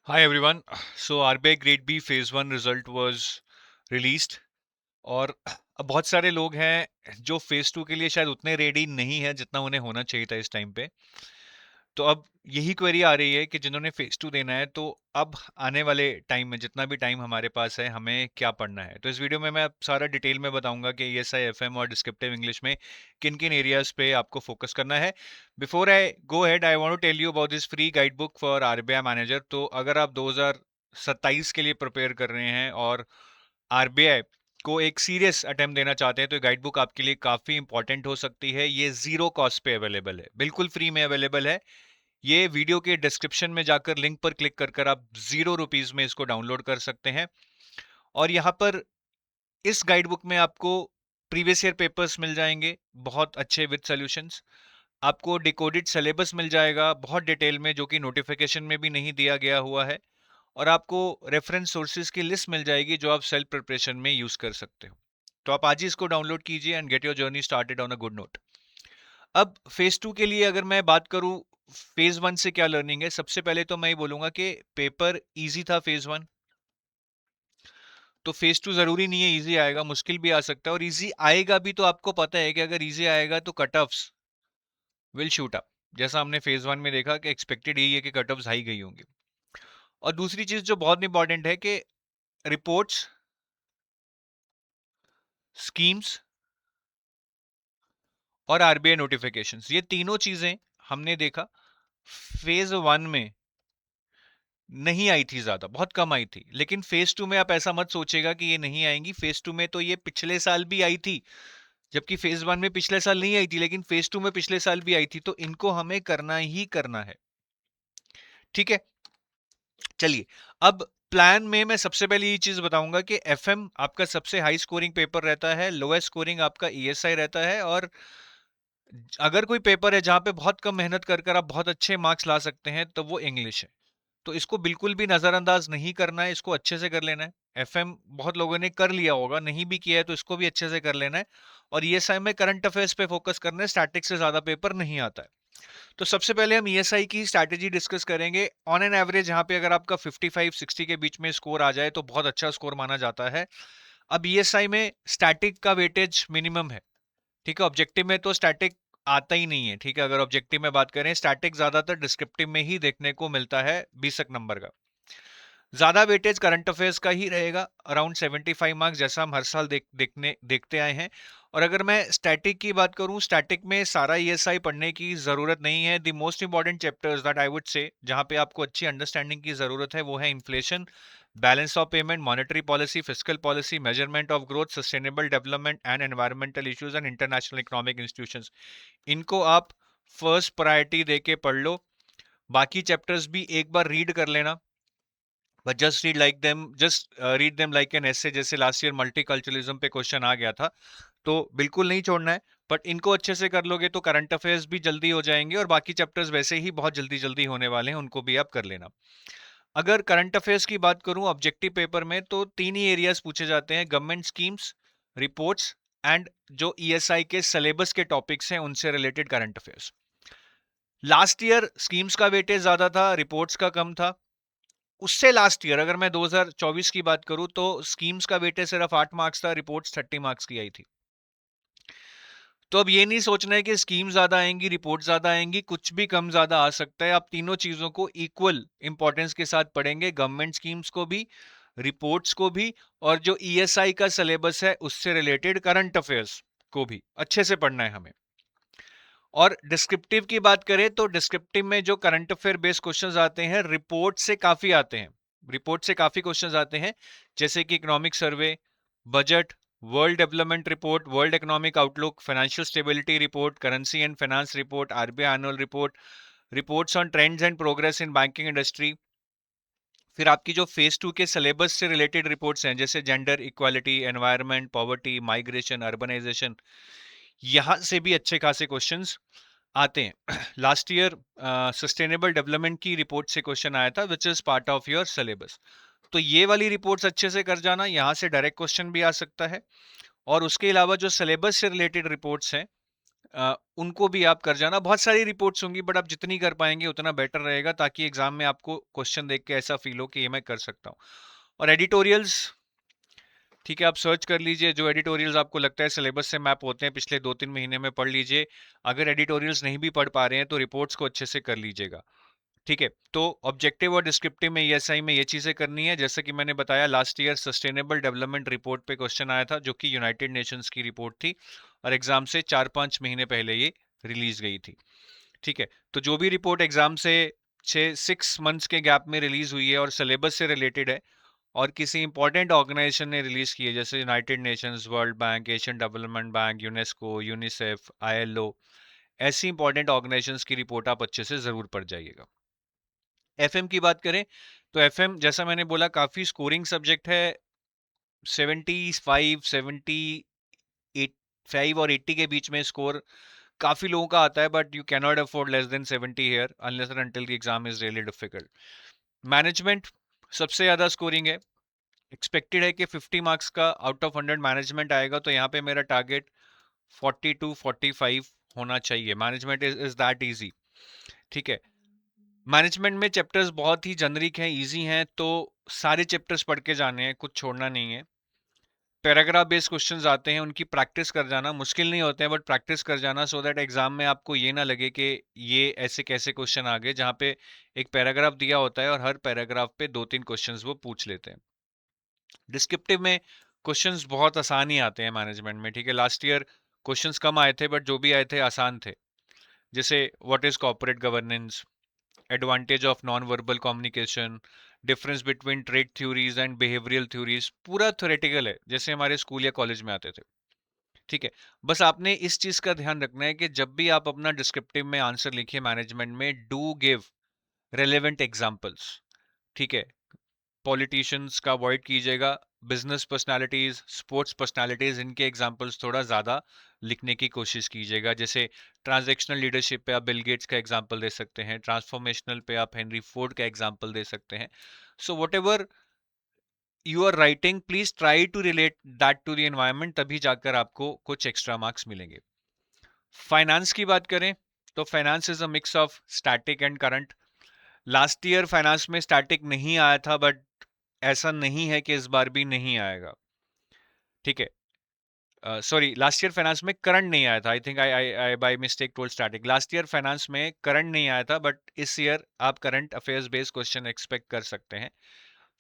Hi everyone. So RBI Grade B Phase 1 result was released और अब बहुत सारे लोग हैं जो फेज 2 के लिए शायद उतने रेडी नहीं है जितना उन्हें होना चाहिए था इस टाइम पे। तो अब यही क्वेरी आ रही है कि जिन्होंने फेज 2 देना है तो अब आने वाले टाइम में जितना भी टाइम हमारे पास है हमें क्या पढ़ना है। तो इस वीडियो में मैं अब सारा डिटेल में बताऊंगा कि ईएसआई एफएम और डिस्क्रिप्टिव इंग्लिश में किन किन एरियाज पे आपको फोकस करना है। Before I go head I want to tell you about this free guide book for RBI manager. तो अगर आप 2027 के लिए प्रिपेयर कर रहे हैं और आरबीआई को एक सीरियस अटेम्प्ट देना चाहते हैं तो गाइड बुक आपके लिए काफी इंपॉर्टेंट हो सकती है। ये जीरो कॉस्ट पे अवेलेबल है, बिल्कुल फ्री में अवेलेबल है। ये वीडियो के डिस्क्रिप्शन में जाकर लिंक पर क्लिक कर कर आप ₹0 में इसको डाउनलोड कर सकते हैं। और यहाँ पर इस गाइड बुक में आपको प्रीवियस ईयर पेपर्स मिल जाएंगे बहुत अच्छे विद सॉल्यूशंस। आपको डिकोडेड सिलेबस मिल जाएगा बहुत डिटेल में, जो कि नोटिफिकेशन में भी नहीं दिया गया हुआ है। और आपको रेफरेंस सोर्सेज की लिस्ट मिल जाएगी जो आप सेल्फ प्रिपरेशन में यूज कर सकते हो। तो आप आज ही इसको डाउनलोड कीजिए and get your journey started on a good note. अब फेज 2 के लिए अगर मैं बात करूं फेज 1 से क्या लर्निंग है, सबसे पहले तो मैं ये बोलूंगा कि पेपर इजी था फेज 1। तो फेज 2 जरूरी नहीं है इजी आएगा, मुश्किल भी आ सकता है। और इजी आएगा भी तो आपको पता है कि अगर इजी आएगा तो cut offs will shoot up. जैसा हमने फेज 1 में देखा कि एक्सपेक्टेड यही है कि कट ऑफ्स हाई गई होंगी। और दूसरी चीज जो बहुत इंपॉर्टेंट है कि रिपोर्ट्स, स्कीम्स और आरबीआई नोटिफिकेशंस, ये तीनों चीजें हमने देखा फेज 1 में नहीं आई थी, ज्यादा बहुत कम आई थी। लेकिन फेज 2 में आप ऐसा मत सोचेगा कि ये नहीं आएंगी। फेज 2 में तो ये पिछले साल भी आई थी, जबकि फेज 1 में पिछले साल नहीं आई थी, लेकिन फेज 2 में पिछले साल भी आई थी। तो इनको हमें करना ही करना है, ठीक है। चलिए, अब प्लान में मैं सबसे पहले ये चीज बताऊंगा कि एफएम आपका सबसे हाई स्कोरिंग पेपर रहता है, लोएस्ट स्कोरिंग आपका ईएसआई रहता है। और अगर कोई पेपर है जहां पे बहुत कम मेहनत कर कर आप बहुत अच्छे मार्क्स ला सकते हैं तो वो इंग्लिश है। तो इसको बिल्कुल भी नजरअंदाज नहीं करना है, इसको अच्छे से कर लेना है। एफएम बहुत लोगों ने कर लिया होगा, नहीं भी किया है तो इसको भी अच्छे से कर लेना है। और ईएसआई में करंट अफेयर्स पे फोकस करना है, स्टैटिक से ज्यादा पेपर नहीं आता है। तो सबसे पहले हम ईएसआई की स्ट्रैटेजी डिस्कस करेंगे। ऑन एन एवरेज यहाँ पे अगर आपका 55-60 के बीच में स्कोर आ जाए तो बहुत अच्छा स्कोर माना जाता है। अब ईएसआई में स्टैटिक का वेटेज मिनिमम है, ठीक है। ऑब्जेक्टिव में तो स्टैटिक आता ही नहीं है, ठीक है। अगर ऑब्जेक्टिव में बात करें, स्टैटिक ज्यादातर डिस्क्रिप्टिव में ही देखने को मिलता है 20 नंबर का। ज्यादा वेटेज करंट अफेयर्स का ही रहेगा, अराउंड 75 मार्क्स, जैसा हम हर साल देखते आए हैं। और अगर मैं स्टैटिक की बात करूं, स्टैटिक में सारा ईएसआई पढ़ने की जरूरत नहीं है। The most important chapters that I would say, जहां पे आपको अच्छी अंडरस्टैंडिंग की जरूरत है, वो है inflation, balance of payment, monetary policy, fiscal policy, measurement of growth, sustainable development and environmental issues and international economic institutions. इनको आप फर्स्ट प्रायोरिटी देके पढ़ लो। बाकी चैप्टर्स भी एक बार रीड कर लेना, but just read them like an ऐसे, जैसे लास्ट ईयर मल्टीकल्चरलिज्म पे क्वेश्चन आ गया था। तो बिल्कुल नहीं छोड़ना है। बट इनको अच्छे से कर लोगे तो करंट अफेयर्स भी जल्दी हो जाएंगे, और बाकी चैप्टर्स वैसे ही बहुत जल्दी जल्दी होने वाले हैं, उनको भी आप कर लेना। अगर करंट अफेयर्स की बात करूं ऑब्जेक्टिव पेपर में, तो तीन ही एरियाज पूछे जाते हैं: गवर्नमेंट स्कीम्स, रिपोर्ट्स एंड जो ईएसआई के सिलेबस के टॉपिक्स हैं उनसे related current affairs. Last year schemes का वेटेज ज्यादा था, रिपोर्ट्स का कम था। उससे लास्ट ईयर अगर मैं 2024 की बात करूं तो स्कीम्स का वेटेज सिर्फ 8 मार्क्स था, रिपोर्ट्स 30 मार्क्स की आई थी। तो अब ये नहीं सोचना है कि स्कीम ज्यादा आएंगी रिपोर्ट ज्यादा आएंगी, कुछ भी कम ज्यादा आ सकता है। आप तीनों चीजों को इक्वल इंपॉर्टेंस के साथ पढ़ेंगे, गवर्नमेंट स्कीम्स को भी, रिपोर्ट्स को भी, और जो ईएसआई का सिलेबस है उससे रिलेटेड करंट अफेयर्स को भी अच्छे से पढ़ना है हमें। और डिस्क्रिप्टिव की बात करें तो डिस्क्रिप्टिव में जो करंट अफेयर बेस्ड क्वेश्चंस आते हैं, रिपोर्ट से काफी आते हैं। रिपोर्ट से काफी क्वेश्चंस आते हैं, जैसे कि economic survey, budget, world development report, world economic outlook, financial stability report, currency and finance report, RBI annual report, reports on trends and progress in banking industry. फिर आपकी जो फेज 2 के सिलेबस से रिलेटेड रिपोर्ट्स हैं, जैसे gender equality, environment, poverty, migration, urbanisation, यहां से भी अच्छे खासे क्वेश्चंस आते हैं। लास्ट ईयर सस्टेनेबल डेवलपमेंट की रिपोर्ट से क्वेश्चन आया था, which is part of your syllabus. तो ये वाली रिपोर्ट्स अच्छे से कर जाना, यहां से डायरेक्ट क्वेश्चन भी आ सकता है। और उसके अलावा जो सिलेबस से रिलेटेड रिपोर्ट्स हैं, उनको भी आप कर जाना। बहुत सारी रिपोर्ट्स होंगी बट आप जितनी कर पाएंगे उतना बेटर रहेगा, ताकि एग्जाम में आपको क्वेश्चन देख के ऐसा फील हो कि ये मैं कर सकता हूँ। और एडिटोरियल्स, ठीक है, आप सर्च कर लीजिए जो एडिटोरियल्स आपको लगता है सिलेबस से मैप होते हैं, पिछले 2-3 महीने में पढ़ लीजिए। अगर एडिटोरियल्स नहीं भी पढ़ पा रहे हैं तो रिपोर्ट्स को अच्छे से कर लीजिएगा। ठीक है, तो ऑब्जेक्टिव और डिस्क्रिप्टिव में ईएसआई में ये चीजें करनी है। जैसे कि मैंने बताया, last year sustainable development report पे क्वेश्चन आया था, जो कि यूनाइटेड नेशंस की रिपोर्ट थी, और एग्जाम से 4-5 महीने पहले ये रिलीज गई थी। ठीक है, तो जो भी रिपोर्ट एग्जाम से 6 मंथ्स के गैप में रिलीज हुई है और सिलेबस से रिलेटेड है, और किसी इंपॉर्टेंट ऑर्गेनाइजेशन ने रिलीज की है, जैसे United Nations, world bank, Asian development bank, UNESCO, UNICEF, ILO, ऐसी इंपॉर्टेंट ऑर्गेनाइजेशंस की रिपोर्ट आप अच्छे से जरूर पढ़ जाइएगा। एफएम की बात करें तो एफएम, जैसा मैंने बोला, काफी स्कोरिंग सब्जेक्ट है। 75, 75 और 80 के बीच में स्कोर काफी लोगों का आता है, but you can not afford less than 70 here unless and until the exam is really difficult. Management सबसे ज्यादा स्कोरिंग है। एक्सपेक्टेड है कि 50 मार्क्स का आउट ऑफ 100 मैनेजमेंट आएगा, तो यहाँ पे मेरा टारगेट 40 to 45 होना चाहिए। Management is that easy. ठीक है, मैनेजमेंट में चैप्टर्स बहुत ही जेनरिक हैं, इजी हैं, तो सारे चैप्टर्स पढ़ के जाने हैं, कुछ छोड़ना नहीं है। पैराग्राफ बेस्ड क्वेश्चंस आते हैं, उनकी प्रैक्टिस कर जाना। मुश्किल नहीं होते हैं बट प्रैक्टिस कर जाना, सो दैट एग्जाम में आपको ये ना लगे कि ये ऐसे कैसे क्वेश्चन आ गए, जहाँ पे एक पैराग्राफ दिया होता है और हर पैराग्राफ पे 2-3 क्वेश्चंस वो पूछ लेते हैं। डिस्क्रिप्टिव में क्वेश्चंस बहुत आसान ही आते हैं मैनेजमेंट में। ठीक है, लास्ट ईयर क्वेश्चंस कम आए थे बट जो भी आए थे आसान थे। जैसे what is corporate governance, advantage of non verbal communication, difference between trade theories and behavioural theories, पूरा थ्योरेटिकल है जैसे हमारे स्कूल या कॉलेज में आते थे। ठीक है, बस आपने इस चीज का ध्यान रखना है कि जब भी आप अपना डिस्क्रिप्टिव में आंसर लिखिए मैनेजमेंट में, डू गिव रेलेवेंट एग्जांपल्स। ठीक है, पॉलिटिशियंस का अवॉइड कीजिएगा, बिजनेस पर्सनालिटीज, स्पोर्ट्स पर्सनालिटीज, इनके एग्जांपल्स थोड़ा ज्यादा लिखने की कोशिश कीजिएगा। जैसे ट्रांजैक्शनल लीडरशिप पे आप बिल गेट्स का एग्जांपल दे सकते हैं, ट्रांसफॉर्मेशनल पे आप हेनरी फोर्ड का एग्जांपल दे सकते हैं। So whatever you are writing, please try to relate that to the environment, तभी जाकर आपको कुछ एक्स्ट्रा मार्क्स मिलेंगे। फाइनेंस की बात करें तो finance is a mix of static and current. Last year finance में स्टैटिक नहीं आया था, बट ऐसा नहीं है कि इस बार भी नहीं आएगा। ठीक है, सॉरी, लास्ट ईयर फाइनेंस में करंट नहीं आया था। I think I by mistake told static. Last year finance में करंट नहीं आया था, बट इस ईयर आप current affairs based question expect कर सकते हैं।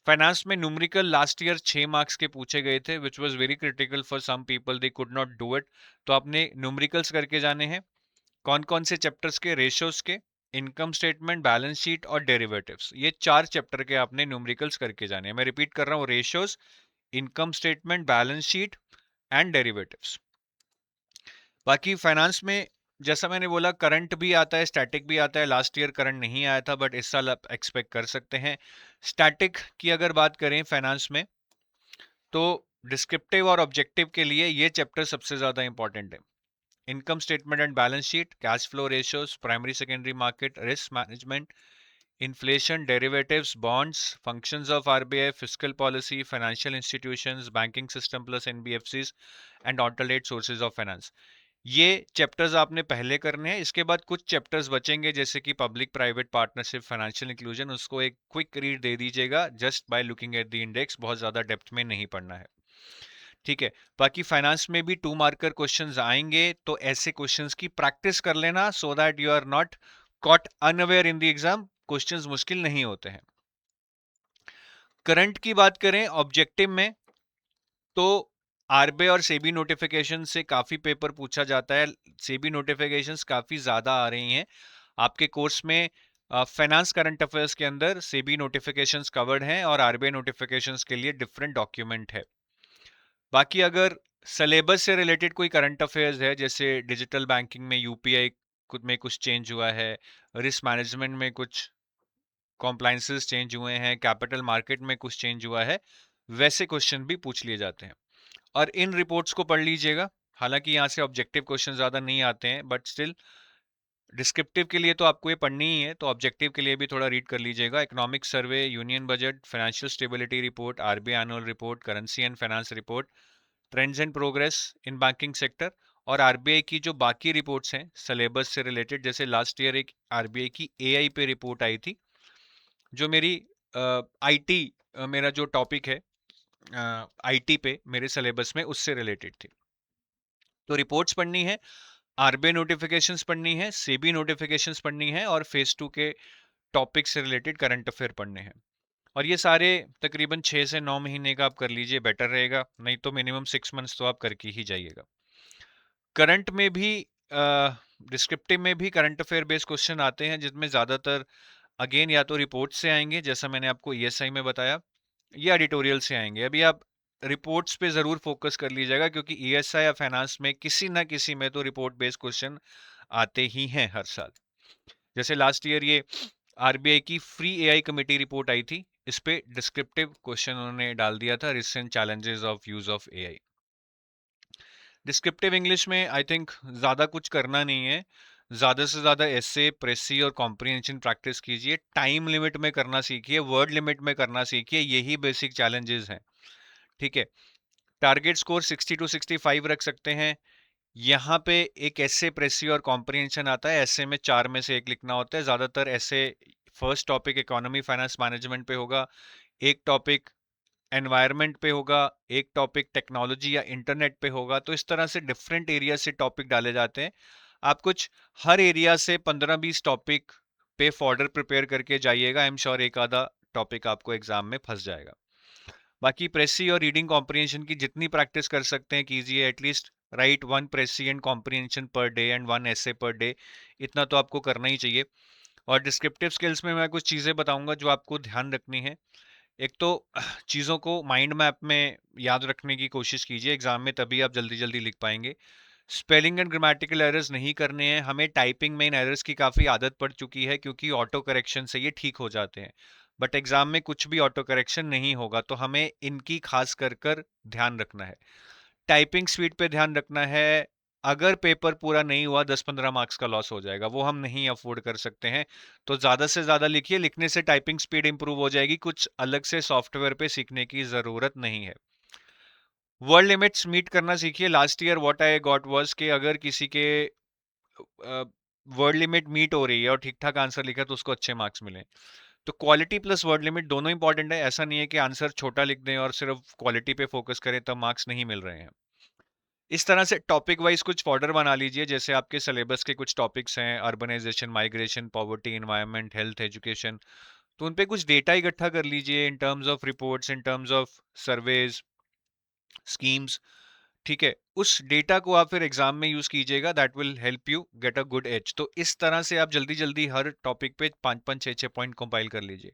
फाइनेंस में न्यूमेरिकल लास्ट ईयर 6 मार्क्स के पूछे गए थे, which was very critical for some people, they could not do it. तो आपने न्यूमेरिकल्स करके जाने हैं। कौन कौन से चैप्टर्स के? रेशियोज के, इनकम स्टेटमेंट, बैलेंस शीट और डेरिवेटिव्स। ये 4 चैप्टर के आपने न्यूमेरिकल्स करके जाने हैं। मैं रिपीट कर रहा हूँ, ratios, income statement, balance sheet and derivatives. बाकी फाइनेंस में जैसा मैंने बोला, करंट भी आता है, स्टैटिक भी आता है। लास्ट ईयर करंट नहीं आया था, बट इस साल आप एक्सपेक्ट कर सकते हैं। स्टैटिक की अगर बात करें फाइनेंस में, तो डिस्क्रिप्टिव और ऑब्जेक्टिव के लिए ये चैप्टर सबसे ज्यादा इंपॉर्टेंट है। Income statement and balance sheet, cash flow ratios, primary secondary market, risk management, inflation, derivatives, bonds, functions of RBI, fiscal policy, financial institutions, banking system plus NBFCs and alternate sources of finance. ये chapters आपने पहले करने हैं। इसके बाद कुछ chapters बचेंगे, जैसे कि public private partnership, financial inclusion, उसको एक क्विक रीड दे दीजिएगा just by looking at the index, बहुत ज्यादा डेप्थ में नहीं पढ़ना है। ठीक है, बाकी फाइनेंस में भी 2 मार्कर क्वेश्चंस आएंगे, तो ऐसे क्वेश्चंस की प्रैक्टिस कर लेना, so that you are not caught unaware in the exam. Questions मुश्किल नहीं होते हैं। करंट की बात करें ऑब्जेक्टिव में, तो आरबीआई और सेबी नोटिफिकेशन से काफी पेपर पूछा जाता है। सेबी नोटिफिकेशंस काफी ज्यादा आ रही हैं आपके कोर्स में। फाइनेंस करंट अफेयर्स के अंदर सेबी नोटिफिकेशंस कवर्ड हैं और आरबीआई नोटिफिकेशंस के लिए डिफरेंट डॉक्यूमेंट है। बाकी अगर सिलेबस से रिलेटेड कोई करंट अफेयर्स है, जैसे डिजिटल बैंकिंग में यूपीआई में कुछ चेंज हुआ है, रिस्क मैनेजमेंट में कुछ कॉम्प्लायंसेस चेंज हुए हैं, कैपिटल मार्केट में कुछ चेंज हुआ है, वैसे क्वेश्चन भी पूछ लिए जाते हैं। और इन रिपोर्ट्स को पढ़ लीजिएगा। हालांकि यहाँ से ऑब्जेक्टिव क्वेश्चन ज्यादा नहीं आते हैं, बट स्टिल डिस्क्रिप्टिव के लिए तो आपको ये पढ़नी ही है, तो ऑब्जेक्टिव के लिए भी थोड़ा रीड कर लीजिएगा। Economic survey, union budget, financial stability report, RBI annual report, currency and finance report, trends and progress in banking sector, और आरबीआई की जो बाकी रिपोर्ट्स हैं सिलेबस से रिलेटेड, जैसे लास्ट ईयर एक आरबीआई की एआई पे रिपोर्ट आई थी, जो मेरी आईटी, मेरा जो टॉपिक है आईटी पे मेरे सिलेबस में, उससे रिलेटेड थी। तो रिपोर्ट्स पढ़नी है, आरबीआई नोटिफिकेशंस पढ़नी है, सेबी नोटिफिकेशंस पढ़नी है, और फेज 2 के टॉपिक से रिलेटेड करंट अफेयर पढ़ने हैं। और ये सारे तकरीबन 6 से 9 महीने का आप कर लीजिए, बेटर रहेगा, नहीं तो मिनिमम 6 मंथ्स तो आप करके ही जाइएगा। करंट में भी डिस्क्रिप्टिव में भी करंट अफेयर बेस्ड क्वेश्चन आते हैं, जिसमें ज़्यादातर अगेन या तो रिपोर्ट से आएंगे, जैसा मैंने आपको ईएसआई में बताया, या एडिटोरियल से आएंगे। अभी आप रिपोर्ट्स पे ज़रूर फोकस कर लीजिएगा, क्योंकि ईएसआई या फाइनेंस में किसी ना किसी में तो रिपोर्ट बेस्ड क्वेश्चन आते ही हैं हर साल। जैसे लास्ट ईयर ये आरबीआई की फ्री एआई कमेटी रिपोर्ट आई थी, इस पे डिस्क्रिप्टिव क्वेश्चन उन्होंने डाल दिया था, recent challenges of use of AI. Descriptive English में आई थिंक ज़्यादा कुछ करना नहीं है, ज़्यादा से ज़्यादा एसे, प्रेसी और कॉम्प्रिहेंशन प्रैक्टिस कीजिए, टाइम लिमिट में करना सीखिए, वर्ड लिमिट में करना सीखिए, यही बेसिक चैलेंजेस हैं। ठीक है, टारगेट स्कोर 60 टू 65 रख सकते हैं। यहाँ पे एक एसे, प्रेसी और कॉम्प्रिहेंशन आता है, एसे में 4 में से एक लिखना होता है, ज़्यादातर essay first topic economy finance management पे होगा, एक टॉपिक एनवायरनमेंट पे होगा, एक टॉपिक टेक्नोलॉजी या इंटरनेट पे होगा। तो इस तरह से डिफरेंट एरिया से टॉपिक डाले जाते हैं। आप कुछ हर एरिया से 15-20 टॉपिक पे फॉर्डर प्रिपेयर करके जाइएगा, आई एम श्योर एक आधा टॉपिक आपको एग्जाम में फंस जाएगा। बाकी प्रेसी और रीडिंग कॉम्प्रिहेंशन की जितनी प्रैक्टिस कर सकते हैं कीजिए, at least write 1 precis and comprehension per day and 1 essay per day, इतना तो आपको करना ही चाहिए। और डिस्क्रिप्टिव स्किल्स में मैं कुछ चीज़ें बताऊंगा जो आपको ध्यान रखनी है। एक तो चीज़ों को माइंड मैप में याद रखने की कोशिश कीजिए एग्जाम में, तभी आप जल्दी जल्दी लिख पाएंगे। स्पेलिंग एंड ग्रामेटिकल एरर्स नहीं करने हैं, हमें टाइपिंग में इन एरर्स की काफ़ी आदत पड़ चुकी है, क्योंकि ऑटो करेक्शन से ये ठीक हो जाते हैं। बट एग्जाम में कुछ भी ऑटो करेक्शन नहीं होगा, तो हमें इनकी खास कर ध्यान रखना है। टाइपिंग स्पीड पे ध्यान रखना है। अगर पेपर पूरा नहीं हुआ, 10-15 मार्क्स का लॉस हो जाएगा, वो हम नहीं अफोर्ड कर सकते हैं। तो ज़्यादा से ज़्यादा लिखिए, लिखने से टाइपिंग स्पीड इंप्रूव हो जाएगी, कुछ अलग से सॉफ्टवेयर पे सीखने की ज़रूरत नहीं है। वर्ड लिमिट्स मीट करना सीखिए। Last year what I got was कि अगर किसी के वर्ड लिमिट मीट हो रही है और ठीक ठाक आंसर लिखा, तो उसको अच्छे मार्क्स मिले। तो क्वालिटी प्लस वर्ड लिमिट दोनों इंपॉर्टेंट है, ऐसा नहीं है कि आंसर छोटा लिख दें और सिर्फ क्वालिटी पे फोकस करें तब मार्क्स नहीं मिल रहे हैं। इस तरह से टॉपिक वाइज कुछ फॉर्डर बना लीजिए, जैसे आपके सिलेबस के कुछ टॉपिक्स हैं, urbanisation, migration, poverty, environment, health, education. तो उन पे कुछ डेटा इकट्ठा कर लीजिए, in terms of reports, in terms of surveys, schemes. ठीक है, उस डेटा को आप फिर एग्जाम में यूज कीजिएगा, that will help you get a good edge. तो इस तरह से आप जल्दी जल्दी हर टॉपिक पे 5-5, 6-6 पॉइंट कंपाइल कर लीजिए।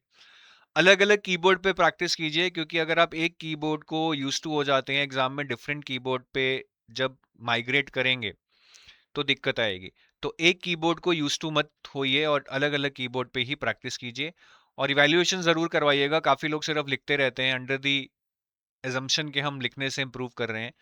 अलग अलग कीबोर्ड पे प्रैक्टिस कीजिए, क्योंकि अगर आप एक कीबोर्ड को यूज टू हो जाते हैं, एग्जाम में डिफरेंट कीबोर्ड पे जब माइग्रेट करेंगे तो दिक्कत आएगी। तो एक कीबोर्ड को यूज टू मत होइए और अलग अलग कीबोर्ड पे ही प्रैक्टिस कीजिए। और इवैल्यूएशन जरूर करवाइएगा, काफी लोग सिर्फ लिखते रहते हैं अंडर दी assumption कि हम लिखने से improve कर रहे हैं,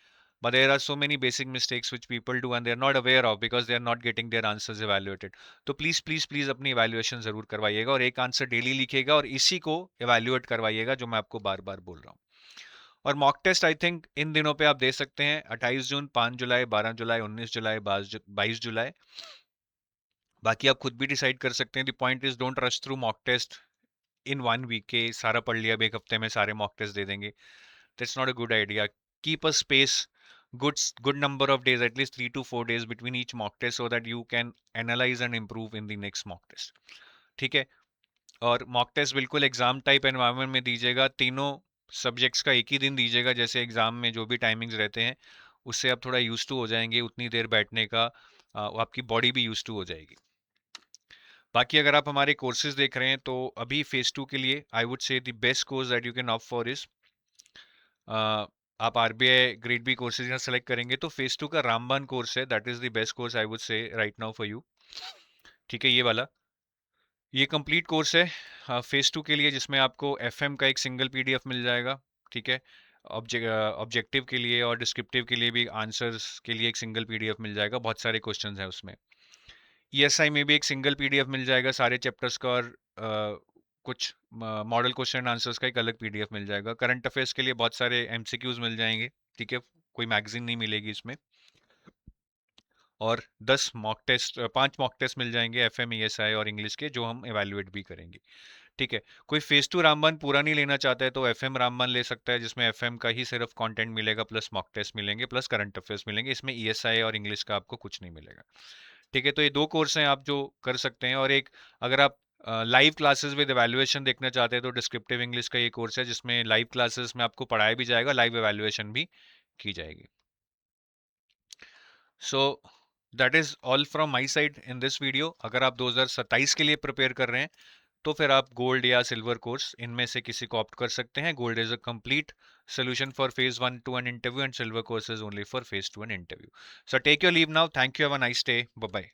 but there are so many basic mistakes which people do and they are not aware of because they are not getting their answers evaluated. तो प्लीज प्लीज प्लीज अपनी evaluation जरूर करवाइएगा, और एक आंसर डेली लिखिएगा और इसी को इवैल्यूएट करवाइएगा, जो मैं आपको बार बार बोल रहा हूँ। और मॉक टेस्ट आई थिंक इन दिनों पे आप दे सकते हैं, 28 जून, 5 जुलाई, 12 जुलाई, 19 जुलाई, 22 जुलाई। बाकी आप खुद भी डिसाइड कर सकते हैं। The point is don't rush through mock test in 1 week के सारा पढ़ लिया, अब एक हफ्ते में सारे मॉक टेस्ट दे देंगे। That's not a good idea. Keep a space, good number of days, at least 3 to 4 days between each mock test, so that you can analyze and improve in the next mock test. ठीक है, और mock test बिल्कुल exam type environment में दीजिएगा, तीनों subjects का एक ही दिन दीजिएगा, जैसे एग्जाम में जो भी टाइमिंग्स रहते हैं उससे आप थोड़ा यूज टू हो जाएंगे, उतनी देर बैठने का आपकी बॉडी भी यूज टू हो जाएगी। बाकी अगर आप हमारे कोर्सेज देख रहे हैं, तो अभी फेज 2 के लिए I would say the best course that you can opt for is, आप आरबीआई ग्रेड बी कोर्सेज यहाँ सेलेक्ट करेंगे तो फेज 2 का रामबान कोर्स है, that is the best course I would say right now for you. ठीक है, ये वाला, ये कंप्लीट कोर्स है फेज 2 के लिए, जिसमें आपको एफएम का एक सिंगल पीडीएफ मिल जाएगा। ठीक है, ऑब्जेक्टिव के लिए और डिस्क्रिप्टिव के लिए भी आंसर्स के लिए एक सिंगल पीडीएफ मिल जाएगा, बहुत सारे क्वेश्चंस हैं उसमें। ईएसआई में भी एक सिंगल पीडीएफ मिल जाएगा सारे चैप्टर्स का, और कुछ मॉडल क्वेश्चन आंसर्स का एक अलग पीडीएफ मिल जाएगा। करंट अफेयर्स के लिए बहुत सारे एमसीक्यूज मिल जाएंगे। ठीक है, कोई मैगजीन नहीं मिलेगी इसमें। और 10 मॉक टेस्ट, 5 मॉक टेस्ट मिल जाएंगे एफएम, ईएसआई और इंग्लिश के, जो हम इवैल्यूएट भी करेंगे। ठीक है। कोई फेज 2 रामबन पूरा नहीं लेना चाहता है तो एफएम रामबन ले सकता है, जिसमें एफएम का ही सिर्फ कंटेंट मिलेगा, प्लस मॉक टेस्ट मिलेंगे, प्लस करंट अफेयर्स मिलेंगे। इसमें ईएसआई और इंग्लिश का आपको कुछ नहीं मिलेगा। ठीक है। तो ये 2 कोर्स हैं आप जो कर सकते हैं। और एक, अगर आप लाइव क्लासेस विद इवैल्यूएशन देखना चाहते हैं तो डिस्क्रिप्टिव इंग्लिश का ये कोर्स है, जिसमें लाइव क्लासेस में आपको पढ़ाया भी जाएगा, लाइव इवैल्यूएशन भी की जाएगी। So that is all from my side in this video. अगर आप 2027 के लिए प्रिपेयर कर रहे हैं तो फिर आप गोल्ड या सिल्वर कोर्स इनमें से किसी को ऑप्ट कर सकते हैं। Gold is a complete solution for phase 1 to an interview, and silver course is only for phase 2 and interview. So take your leave now. Thank you. Have a nice day. Bye bye.